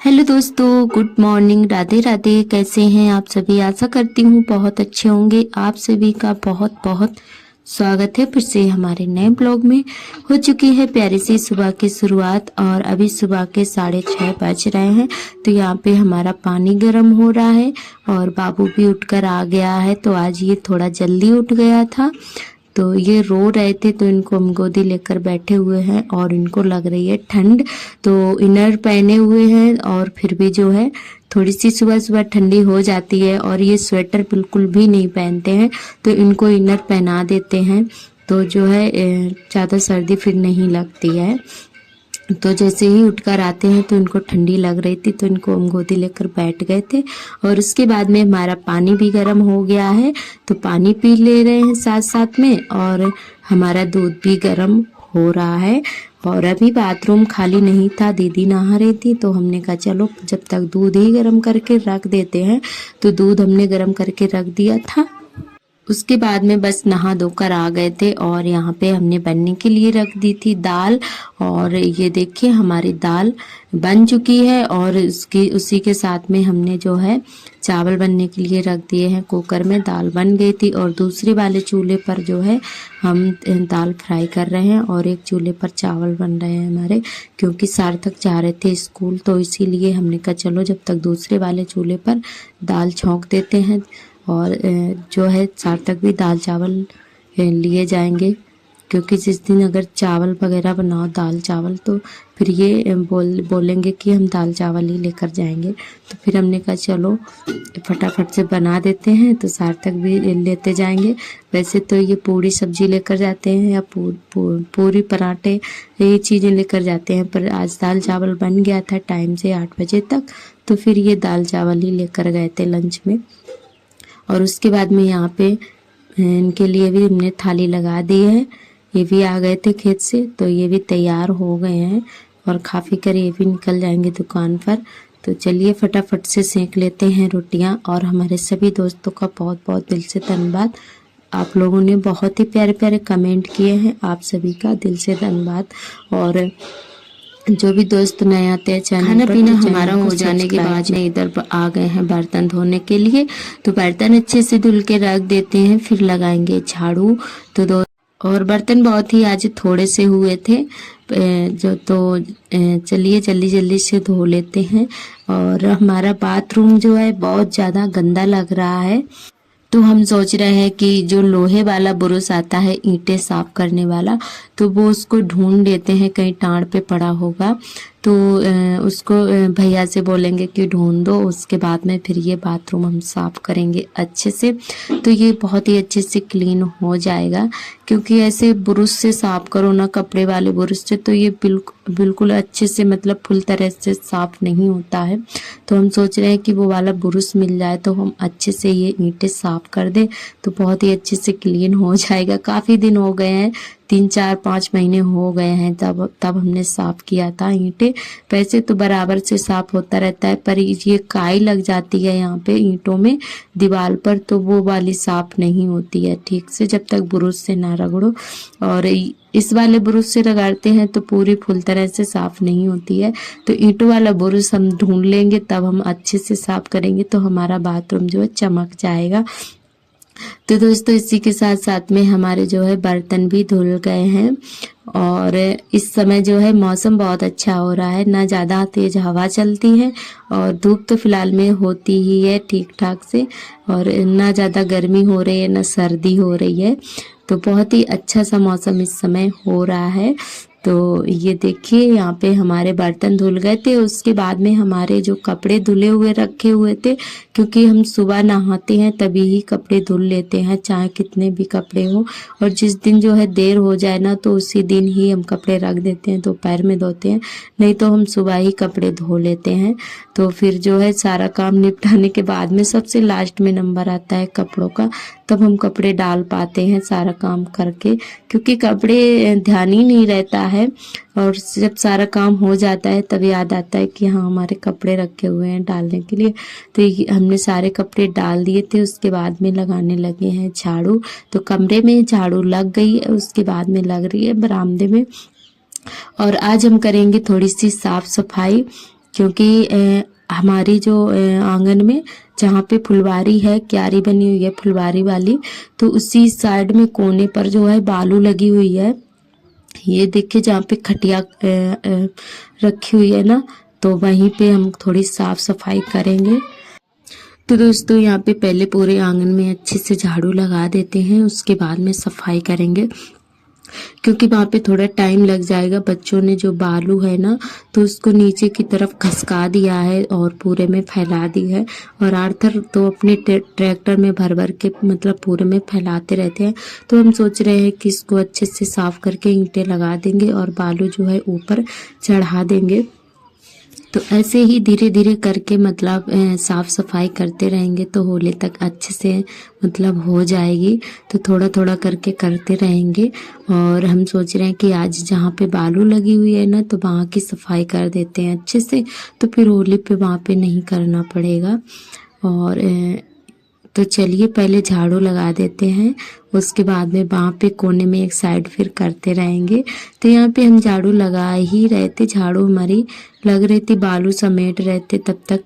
Hello दोस्तों, good morning, Radhe Radhe. कैसे हैं आप सभी? आशा करती हूँ बहुत अच्छे होंगे। आप सभी का बहुत बहुत स्वागत है फिर से हमारे नए ब्लॉग में। हो चुकी है प्यारी सी सुबह की शुरुआत और अभी सुबह के 6:30 बज रहे हैं। तो यहाँ पे हमारा पानी गर्म हो रहा है और बाबू भी उठकर आ गया है। तो आज ये थोड़ा जल्दी उठ गया था, तो ये रो रहे थे, तो इनको हम गोदी लेकर बैठे हुए हैं और इनको लग रही है ठंड। तो इनर पहने हुए हैं और फिर भी जो है थोड़ी सी सुबह सुबह ठंडी हो जाती है और ये स्वेटर बिल्कुल भी नहीं पहनते हैं, तो इनको इनर पहना देते हैं। तो जो है ज़्यादा सर्दी फिर नहीं लगती है। तो जैसे ही उठकर आते हैं तो इनको ठंडी लग रही थी, तो इनको हम गोदी लेकर बैठ गए थे। और उसके बाद में हमारा पानी भी गर्म हो गया है, तो पानी पी ले रहे हैं साथ साथ में, और हमारा दूध भी गर्म हो रहा है। और अभी बाथरूम खाली नहीं था, दीदी नहा रही थी, तो हमने कहा चलो जब तक दूध ही गर्म करके रख देते हैं। तो दूध हमने गर्म करके रख दिया था। उसके बाद में बस नहा धोकर आ गए थे और यहाँ पे हमने बनने के लिए रख दी थी दाल। और ये देखिए हमारी दाल बन चुकी है और उसी के साथ में हमने जो है चावल बनने के लिए रख दिए हैं कुकर में। दाल बन गई थी और दूसरे वाले चूल्हे पर जो है हम दाल फ्राई कर रहे हैं और एक चूल्हे पर चावल बन रहे हैं हमारे, क्योंकि सार्थक जा रहे थे स्कूल, तो इसीलिए हमने कहा चलो जब तक दूसरे वाले चूल्हे पर दाल छौंक देते हैं। और जो है सार्थक भी दाल चावल लिए जाएंगे, क्योंकि जिस दिन अगर चावल वगैरह बनाओ दाल चावल, तो फिर ये बोलेंगे कि हम दाल चावल ही लेकर जाएंगे। तो फिर हमने कहा चलो फटाफट से बना देते हैं, तो सार्थक भी लेते जाएंगे। वैसे तो ये पूरी सब्जी लेकर जाते हैं या पूरी पराठे, ये चीज़ें लेकर जाते हैं, पर आज दाल चावल बन गया था टाइम से 8 बजे तक, तो फिर ये दाल चावल ही लेकर गए थे लंच में। और उसके बाद में यहाँ पे इनके लिए भी हमने थाली लगा दी है। ये भी आ गए थे खेत से, तो ये भी तैयार हो गए हैं और खा पी कर ये भी निकल जाएंगे दुकान पर। तो चलिए फटाफट से सेंक लेते हैं रोटियां। और हमारे सभी दोस्तों का बहुत बहुत दिल से धन्यवाद। आप लोगों ने बहुत ही प्यारे प्यारे कमेंट किए हैं, आप सभी का दिल से धन्यवाद। और जो भी दोस्त नए आते हैं चैनल पर, खाना पीना हमारा हो जाने के बाद में इधर आ गए हैं बर्तन धोने के लिए। तो बर्तन अच्छे से धुल के रख देते हैं, फिर लगाएंगे झाड़ू। तो और बर्तन बहुत ही आज थोड़े से हुए थे जो, तो चलिए जल्दी जल्दी से धो लेते हैं। और हमारा बाथरूम जो है बहुत ज़्यादा गंदा लग रहा है, तो हम सोच रहे हैं कि जो लोहे वाला ब्रश आता है ईंटें साफ करने वाला, तो वो उसको ढूंढ लेते हैं, कहीं टाड़ पे पड़ा होगा, तो उसको भैया से बोलेंगे कि ढूंढ दो। उसके बाद में फिर ये बाथरूम हम साफ करेंगे अच्छे से, तो ये बहुत ही अच्छे से क्लीन हो जाएगा। क्योंकि ऐसे ब्रश से साफ करो ना, कपड़े वाले ब्रश से, तो ये बिल्कुल अच्छे से मतलब फुल तरह से साफ नहीं होता है। तो हम सोच रहे हैं कि वो वाला ब्रश मिल जाए तो हम अच्छे से ये ईंटें साफ कर दें, तो बहुत ही अच्छे से क्लीन हो जाएगा। काफ़ी दिन हो गए हैं, 3-4-5 महीने हो गए हैं तब हमने साफ किया था ईंटें। वैसे तो बराबर से साफ होता रहता है, पर ये काई लग जाती है यहाँ पे ईंटों में दीवार पर, तो वो वाली साफ नहीं होती है ठीक से जब तक ब्रश से ना रगड़ो। और इस वाले ब्रश से रगड़ते हैं तो पूरी फुल तरह से साफ नहीं होती है। तो ईंटों वाला ब्रश हम ढूंढ लेंगे, तब हम अच्छे से साफ करेंगे, तो हमारा बाथरूम जो है चमक जाएगा। तो दोस्तों इसी के साथ साथ में हमारे जो है बर्तन भी धुल गए हैं। और इस समय जो है मौसम बहुत अच्छा हो रहा है, ना ज़्यादा तेज हवा चलती है और धूप तो फिलहाल में होती ही है ठीक ठाक से, और ना ज़्यादा गर्मी हो रही है ना सर्दी हो रही है। तो बहुत ही अच्छा सा मौसम इस समय हो रहा है। तो ये देखिए यहाँ पे हमारे बर्तन धुल गए थे। उसके बाद में हमारे जो कपड़े धुले हुए रखे हुए थे, क्योंकि हम सुबह नहाते हैं तभी ही कपड़े धुल लेते हैं, चाहे कितने भी कपड़े हो। और जिस दिन जो है देर हो जाए ना, तो उसी दिन ही हम कपड़े रख देते हैं, दोपहर में धोते हैं, नहीं तो हम सुबह ही कपड़े धो लेते हैं। तो फिर जो है सारा काम निपटाने के बाद में सबसे लास्ट में नंबर आता है कपड़ों का, तब हम कपड़े डाल पाते हैं सारा काम करके, क्योंकि कपड़े ध्यान ही नहीं रहता है। और जब सारा काम हो जाता है तब याद आता है कि हाँ हमारे कपड़े रखे हुए हैं डालने के लिए। तो हमने सारे कपड़े डाल दिए थे। उसके बाद में लगाने लगे हैं झाड़ू। तो कमरे में झाड़ू लग गई है, उसके बाद में लग रही है बरामदे में। और आज हम करेंगे थोड़ी सी साफ सफाई, क्योंकि हमारी जो आंगन में जहाँ पे फुलवारी है, क्यारी बनी हुई है फुलवारी वाली, तो उसी साइड में कोने पर जो है बालू लगी हुई है। ये देखिए जहाँ पे खटिया रखी हुई है ना, तो वहीं पे हम थोड़ी साफ सफाई करेंगे। तो दोस्तों यहाँ पे पहले पूरे आंगन में अच्छे से झाड़ू लगा देते हैं, उसके बाद में सफाई करेंगे, क्योंकि वहाँ पे थोड़ा टाइम लग जाएगा। बच्चों ने जो बालू है ना, तो उसको नीचे की तरफ खसका दिया है और पूरे में फैला दी है। और आर्थर तो अपने ट्रैक्टर में भर भर के मतलब पूरे में फैलाते रहते हैं। तो हम सोच रहे हैं कि इसको अच्छे से साफ करके ईंटें लगा देंगे और बालू जो है ऊपर चढ़ा देंगे। तो ऐसे ही धीरे धीरे करके मतलब साफ सफाई करते रहेंगे तो होली तक अच्छे से मतलब हो जाएगी। तो थोड़ा थोड़ा करके करते रहेंगे। और हम सोच रहे हैं कि आज जहाँ पे बालू लगी हुई है ना, तो वहाँ की सफाई कर देते हैं अच्छे से, तो फिर होली पे वहाँ पे नहीं करना पड़ेगा। और तो चलिए पहले झाड़ू लगा देते हैं, उसके बाद में वहाँ पे कोने में एक साइड फिर करते रहेंगे। तो यहाँ पे हम झाड़ू लगा ही रहे थे, झाड़ू हमारी लग रही थी, बालू समेट रहे थे, तब तक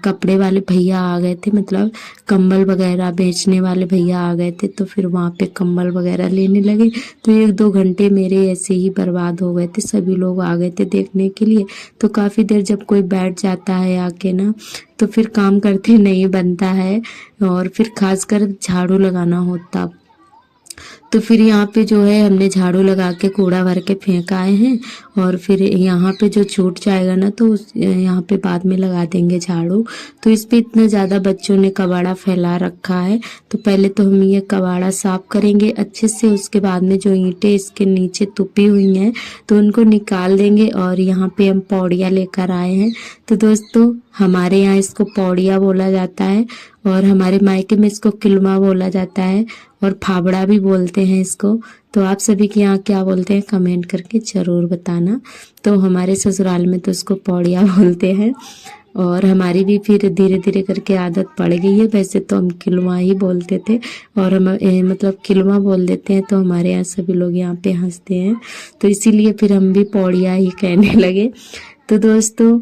कपड़े वाले भैया आ गए थे, मतलब कंबल वगैरह बेचने वाले भैया आ गए थे। तो फिर वहाँ पे कंबल वगैरह लेने लगे। तो 1-2 घंटे मेरे ऐसे ही बर्बाद हो गए थे। सभी लोग आ गए थे देखने के लिए। तो काफ़ी देर जब कोई बैठ जाता है आके ना, तो फिर काम करते नहीं बनता है, और फिर खासकर झाड़ू लगाना होता। तो फिर यहाँ पे जो है हमने झाड़ू लगा के कूड़ा भर के फेंक आए हैं। और फिर यहाँ पे जो छूट जाएगा ना, तो यहाँ पे बाद में लगा देंगे झाड़ू। तो इस पे इतना ज़्यादा बच्चों ने कबाड़ा फैला रखा है। तो पहले तो हम ये कबाड़ा साफ करेंगे अच्छे से, उसके बाद में जो ईंटें इसके नीचे तुपी हुई हैं तो उनको निकाल देंगे। और यहाँ पे हम पौड़िया लेकर आए हैं। तो दोस्तों हमारे यहाँ इसको पौड़िया बोला जाता है, और हमारे मायके में इसको किलमा बोला जाता है, और फावड़ा भी बोलते हैं इसको। तो आप सभी के यहाँ क्या बोलते हैं कमेंट करके ज़रूर बताना। तो हमारे ससुराल में तो इसको पौड़िया बोलते हैं, और हमारी भी फिर धीरे धीरे करके आदत पड़ गई है। वैसे तो हम किलवा ही बोलते थे, और हम मतलब किलवा बोल देते हैं, तो हमारे यहाँ सभी लोग यहाँ पे हंसते हैं। तो इसीलिए फिर हम भी पौड़िया ही कहने लगे। तो दोस्तों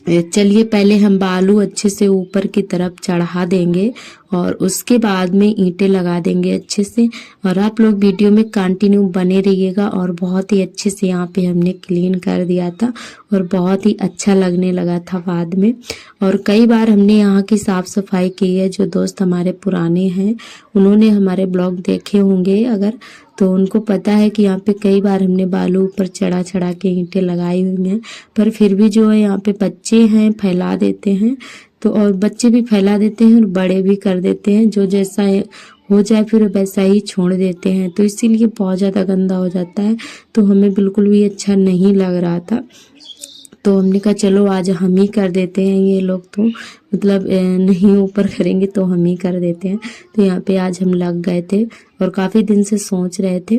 चलिए पहले हम बालू अच्छे से ऊपर की तरफ चढ़ा देंगे, और उसके बाद में ईंटें लगा देंगे अच्छे से। और आप लोग वीडियो में कंटिन्यू बने रहिएगा। और बहुत ही अच्छे से यहाँ पे हमने क्लीन कर दिया था, और बहुत ही अच्छा लगने लगा था बाद में। और कई बार हमने यहाँ की साफ सफाई की है। जो दोस्त हमारे पुराने हैं उन्होंने हमारे ब्लॉग देखे होंगे अगर, तो उनको पता है कि यहाँ पे कई बार हमने बालू ऊपर चढ़ा चढ़ा के ईंटें लगाई हुई हैं। पर फिर भी जो है यहाँ पे बच्चे हैं फैला देते हैं। तो और बच्चे भी फैला देते हैं और बड़े भी कर देते हैं, जो जैसा हो जाए फिर वैसा ही छोड़ देते हैं। तो इसीलिए बहुत ज़्यादा गंदा हो जाता है। तो हमें बिल्कुल भी अच्छा नहीं लग रहा था। तो हमने कहा चलो आज हम ही कर देते हैं, ये लोग तो मतलब नहीं ऊपर करेंगे तो हम ही कर देते हैं। तो यहाँ पे आज हम लग गए थे, और काफ़ी दिन से सोच रहे थे।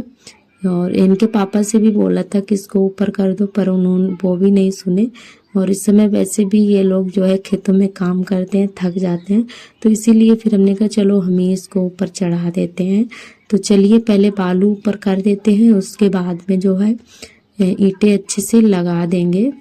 और इनके पापा से भी बोला था कि इसको ऊपर कर दो, पर उन्होंने वो भी नहीं सुने। और इस समय वैसे भी ये लोग जो है खेतों में काम करते हैं, थक जाते हैं। तो इसीलिए फिर हमने कहा चलो हम ही इसको ऊपर चढ़ा देते हैं। तो चलिए पहले बालू ऊपर कर देते हैं, उसके बाद में जो है ईंटें अच्छे से लगा देंगे।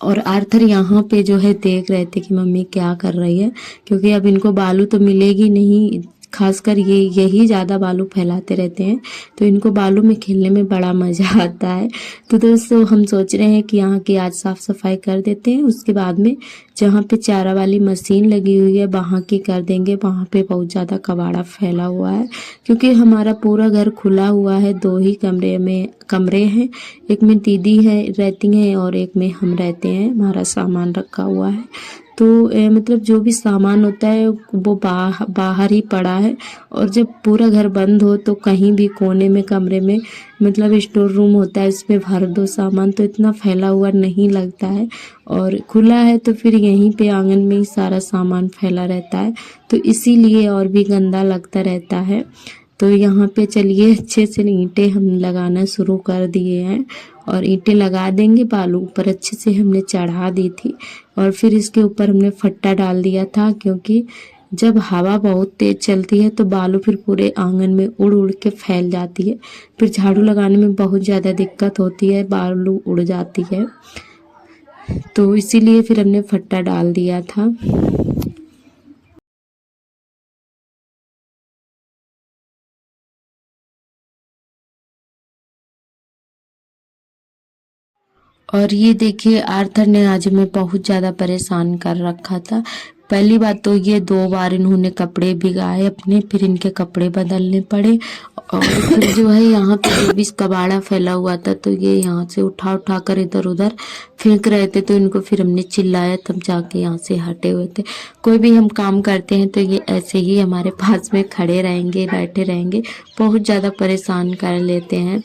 और आर्थर यहाँ पे जो है देख रहे थे कि मम्मी क्या कर रही है, क्योंकि अब इनको बालू तो मिलेगी नहीं। खासकर यही ज़्यादा बालू फैलाते रहते हैं, तो इनको बालू में खेलने में बड़ा मज़ा आता है। तो दोस्तों हम सोच रहे हैं कि यहाँ की आज साफ़ सफाई कर देते हैं, उसके बाद में जहाँ पे चारा वाली मशीन लगी हुई है वहाँ की कर देंगे। वहाँ पे बहुत ज़्यादा कबाड़ा फैला हुआ है, क्योंकि हमारा पूरा घर खुला हुआ है। 2 ही कमरे हैं, एक में दीदी है रहती हैं और एक में हम रहते हैं। हमारा सामान रखा हुआ है, तो मतलब जो भी सामान होता है वो बाहर ही पड़ा है। और जब पूरा घर बंद हो तो कहीं भी कोने में कमरे में मतलब स्टोर रूम होता है, उसमें भर दो सामान, तो इतना फैला हुआ नहीं लगता है। और खुला है तो फिर यहीं पे आंगन में ही सारा सामान फैला रहता है, तो इसीलिए और भी गंदा लगता रहता है। तो यहाँ पे चलिए अच्छे से ईंटें हम लगाना शुरू कर दिए हैं, और ईंटें लगा देंगे। बालू ऊपर अच्छे से हमने चढ़ा दी थी, और फिर इसके ऊपर हमने फट्टा डाल दिया था, क्योंकि जब हवा बहुत तेज चलती है तो बालू फिर पूरे आंगन में उड़ उड़ के फैल जाती है। फिर झाड़ू लगाने में बहुत ज़्यादा दिक्कत होती है, बालू उड़ जाती है। तो इसीलिए फिर हमने फट्टा डाल दिया था। और ये देखिए आर्थर ने आज हमें बहुत ज़्यादा परेशान कर रखा था। पहली बात तो ये 2 बार इन्होंने कपड़े भिगाए अपने, फिर इनके कपड़े बदलने पड़े। और फिर जो है यहाँ पे जो भी कबाड़ा फैला हुआ था तो ये यहाँ से उठा उठा कर इधर उधर फेंक रहे थे, तो इनको फिर हमने चिल्लाया तब जाके यहाँ से हटे हुए थे। कोई भी हम काम करते हैं तो ये ऐसे ही हमारे पास में खड़े रहेंगे, बैठे रहेंगे, बहुत ज़्यादा परेशान कर लेते हैं।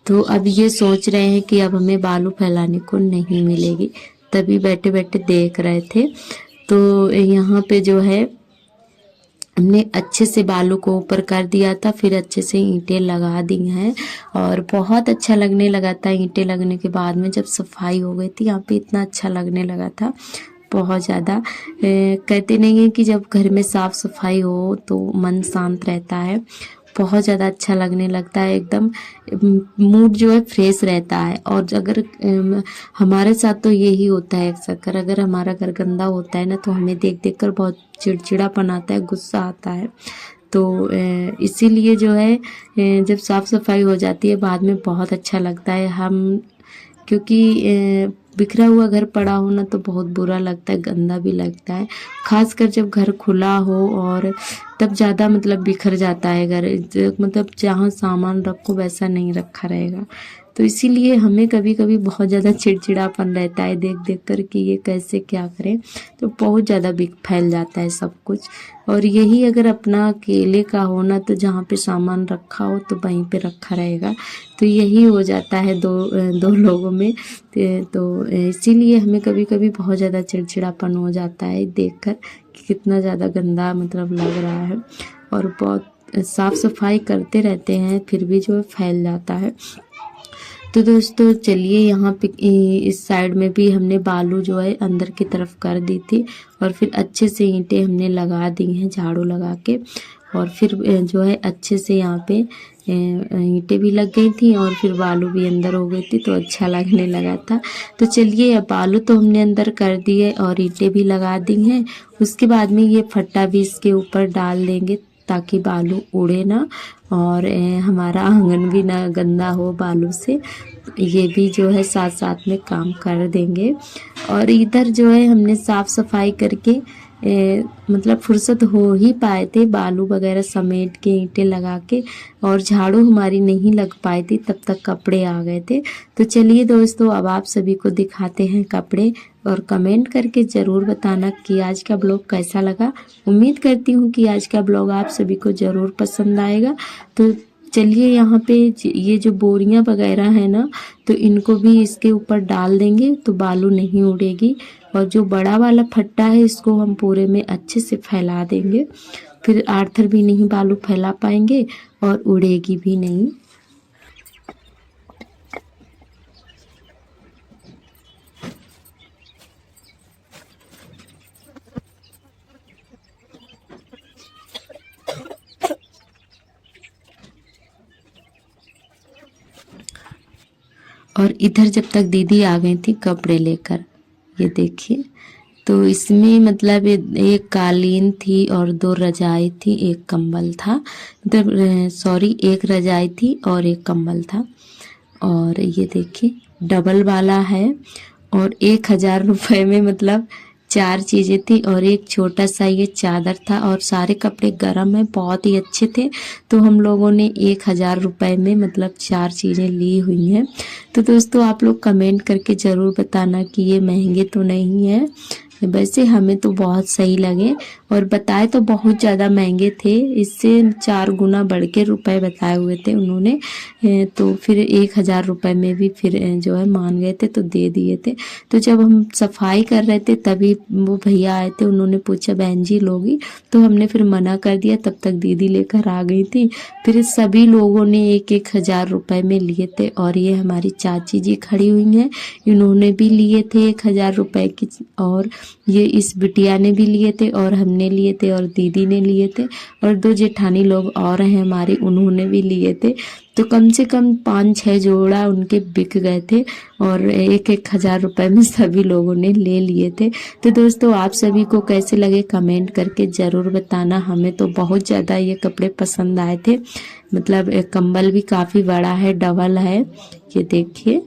तो अब ये सोच रहे हैं कि अब हमें बालू फैलाने को नहीं मिलेगी, तभी बैठे बैठे देख रहे थे। तो यहाँ पे जो है हमने अच्छे से बालू को ऊपर कर दिया था, फिर अच्छे से ईंटें लगा दी हैं और बहुत अच्छा लगने लगा था। ईंटें लगने के बाद में जब सफाई हो गई थी यहाँ पे इतना अच्छा लगने लगा था, बहुत ज़्यादा। कहते नहीं है कि जब घर में साफ़ सफाई हो तो मन शांत रहता है, बहुत ज़्यादा अच्छा लगने लगता है, एकदम मूड जो है फ्रेश रहता है। और अगर हमारे साथ तो यही होता है अक्सर, अगर हमारा घर गंदा होता है ना तो हमें देख देख कर बहुत चिड़चिड़ापन आता है, गुस्सा आता है। तो इसीलिए जो है जब साफ़ सफाई हो जाती है बाद में बहुत अच्छा लगता है। हम क्योंकि बिखरा हुआ घर पड़ा हो ना तो बहुत बुरा लगता है, गंदा भी लगता है, खासकर जब घर खुला हो और तब ज़्यादा मतलब बिखर जाता है घर, मतलब जहाँ सामान रखो वैसा नहीं रखा रहेगा। तो इसीलिए हमें कभी कभी बहुत ज़्यादा चिड़चिड़ापन रहता है देख देख कर कि ये कैसे क्या करें, तो बहुत ज़्यादा फैल जाता है सब कुछ। और यही अगर अपना अकेले का हो ना तो जहाँ पे सामान रखा हो तो वहीं पे रखा रहेगा, तो यही हो जाता है दो लोगों में। तो इसीलिए हमें कभी कभी बहुत ज़्यादा चिड़चिड़ापन हो जाता है देखकर कि कितना ज़्यादा गंदा मतलब लग रहा है। और बहुत साफ़ सफाई करते रहते हैं फिर भी जो है फैल जाता है। तो दोस्तों चलिए यहाँ पे इस साइड में भी हमने बालू जो है अंदर की तरफ कर दी थी और फिर अच्छे से ईंटें हमने लगा दी हैं झाड़ू लगा के, और फिर जो है अच्छे से यहाँ पे ईंटें भी लग गई थी और फिर बालू भी अंदर हो गई थी, तो अच्छा लगने लगा था। तो चलिए अब बालू तो हमने अंदर कर दिए और ईंटें भी लगा दी हैं, उसके बाद में ये फट्टा भी इसके ऊपर डाल देंगे ताकि बालू उड़े ना और हमारा आंगन भी ना गंदा हो बालू से। ये भी जो है साथ साथ में काम कर देंगे। और इधर जो है हमने साफ़ सफाई करके मतलब फुर्सत हो ही पाए थे, बालू वगैरह समेट के ईंटें लगा के, और झाड़ू हमारी नहीं लग पाई थी तब तक कपड़े आ गए थे। तो चलिए दोस्तों अब आप सभी को दिखाते हैं कपड़े, और कमेंट करके ज़रूर बताना कि आज का ब्लॉग कैसा लगा। उम्मीद करती हूँ कि आज का ब्लॉग आप सभी को ज़रूर पसंद आएगा। तो चलिए यहाँ पे ये जो बोरियां वगैरह है ना तो इनको भी इसके ऊपर डाल देंगे तो बालू नहीं उड़ेगी। और जो बड़ा वाला फट्टा है इसको हम पूरे में अच्छे से फैला देंगे, फिर आर्थर भी नहीं बालू फैला पाएंगे और उड़ेगी भी नहीं। और इधर जब तक दीदी आ गई थी कपड़े लेकर, ये देखिए, तो इसमें मतलब एक कालीन थी और 2 रजाई थी, एक कंबल था, मतलब सॉरी एक रजाई थी और एक कंबल था। और ये देखिए डबल वाला है और 1000 रुपये में मतलब 4 चीज़ें थी और एक छोटा सा ये चादर था, और सारे कपड़े गर्म है, बहुत ही अच्छे थे। तो हम लोगों ने 1000 रुपये में मतलब 4 चीज़ें ली हुई हैं। तो दोस्तों आप लोग कमेंट करके ज़रूर बताना कि ये महंगे तो नहीं है, वैसे हमें तो बहुत सही लगे, और बताए तो बहुत ज़्यादा महंगे थे, इससे 4 गुना बढ़ के रुपये बताए हुए थे उन्होंने। तो फिर 1000 रुपये में भी फिर जो है मान गए थे तो दे दिए थे। तो जब हम सफाई कर रहे थे तभी वो भैया आए थे, उन्होंने पूछा बहन जी लोगी, तो हमने फिर मना कर दिया, तब तक दीदी लेकर आ गई थी। फिर सभी लोगों ने 1000 रुपये में लिए थे। और ये हमारी चाची जी खड़ी हुई हैं, इन्होंने भी लिए थे 1000 रुपये की, और ये इस बिटिया ने भी लिए थे और हमने लिए थे और दीदी ने लिए थे और 2 जेठानी लोग और हैं हमारी, उन्होंने भी लिए थे। तो कम से कम 5-6 जोड़ा उनके बिक गए थे और 1-1 हज़ार रुपए में सभी लोगों ने ले लिए थे। तो दोस्तों आप सभी को कैसे लगे कमेंट करके ज़रूर बताना। हमें तो बहुत ज़्यादा ये कपड़े पसंद आए थे। मतलब कंबल भी काफ़ी बड़ा है, डबल है, ये देखिए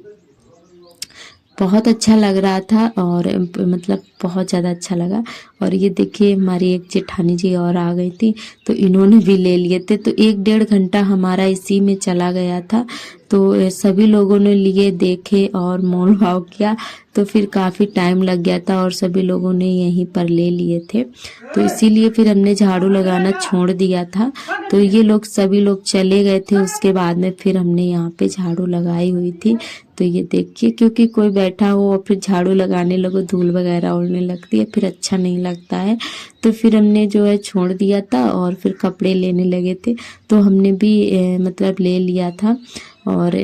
बहुत अच्छा लग रहा था और मतलब बहुत ज़्यादा अच्छा लगा। और ये देखिए हमारी एक जेठानी जी और आ गई थी तो इन्होंने भी ले लिए थे। तो 1-1.5 घंटा हमारा इसी में चला गया था। तो सभी लोगों ने लिए, देखे और मोल भाव किया, तो फिर काफ़ी टाइम लग गया था और सभी लोगों ने यहीं पर ले लिए थे। तो इसीलिए फिर हमने झाड़ू लगाना छोड़ दिया था। तो ये लोग सभी लोग चले गए थे, उसके बाद में फिर हमने यहाँ पे झाड़ू लगाई हुई थी। तो ये देखिए क्योंकि कोई बैठा हो और फिर झाड़ू लगाने लगो, धूल वगैरह उड़ने लगती है, फिर अच्छा नहीं लगता है। तो फिर हमने जो है छोड़ दिया था और फिर कपड़े लेने लगे थे। तो हमने भी मतलब ले लिया था और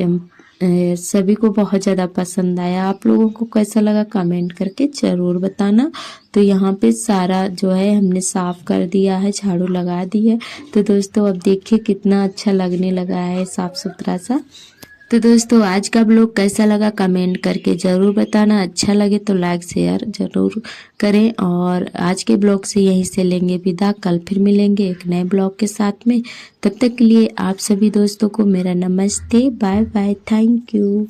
सभी को बहुत ज़्यादा पसंद आया। आप लोगों को कैसा लगा कमेंट करके ज़रूर बताना। तो यहाँ पे सारा जो है हमने साफ़ कर दिया है, झाड़ू लगा दी है। तो दोस्तों अब देखिए कितना अच्छा लगने लगा है, साफ़ सुथरा सा। तो दोस्तों आज का ब्लॉग कैसा लगा कमेंट करके ज़रूर बताना। अच्छा लगे तो लाइक शेयर ज़रूर करें और आज के ब्लॉग से यहीं से लेंगे विदा। कल फिर मिलेंगे एक नए ब्लॉग के साथ में। तब तक के लिए आप सभी दोस्तों को मेरा नमस्ते, बाय बाय, थैंक यू।